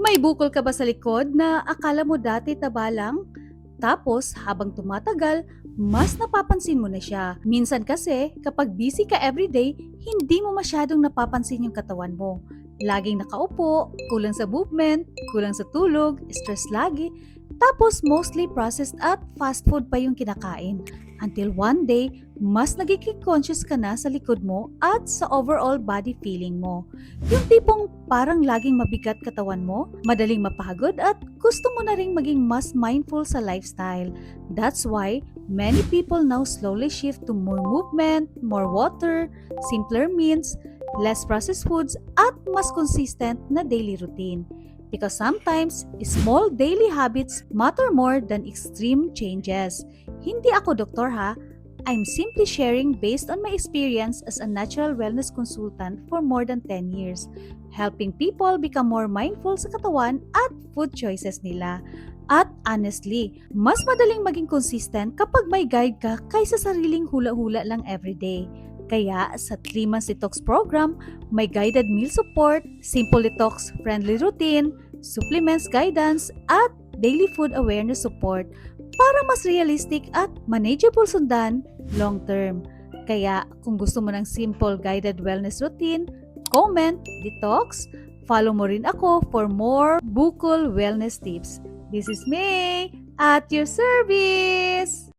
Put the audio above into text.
May bukol ka ba sa likod na akala mo dati taba lang? Tapos habang tumatagal, mas napapansin mo na siya. Minsan kasi, kapag busy ka everyday, hindi mo masyadong napapansin yung katawan mo. Laging nakaupo, kulang sa movement, kulang sa tulog, stress lagi, tapos mostly processed at fast food pa yung kinakain. Until one day, mas nagiging conscious ka na sa likod mo at sa overall body feeling mo. Yung tipong parang laging mabigat katawan mo, madaling mapagod at gusto mo na ring maging mas mindful sa lifestyle. That's why many people now slowly shift to more movement, more water, simpler meals, less processed foods at mas consistent na daily routine. Because sometimes, small daily habits matter more than extreme changes. Hindi ako doktor ha, I'm simply sharing based on my experience as a natural wellness consultant for more than 10 years, helping people become more mindful sa katawan at food choices nila. At honestly, mas madaling maging consistent kapag may guide ka kaysa sariling hula-hula lang everyday. Kaya sa 3 months detox program, may guided meal support, simple detox friendly routine, supplements guidance, at daily food awareness support para mas realistic at manageable sundan long term. Kaya kung gusto mo ng simple guided wellness routine, comment, detox, follow mo rin ako for more Bukol wellness tips. This is May at your service!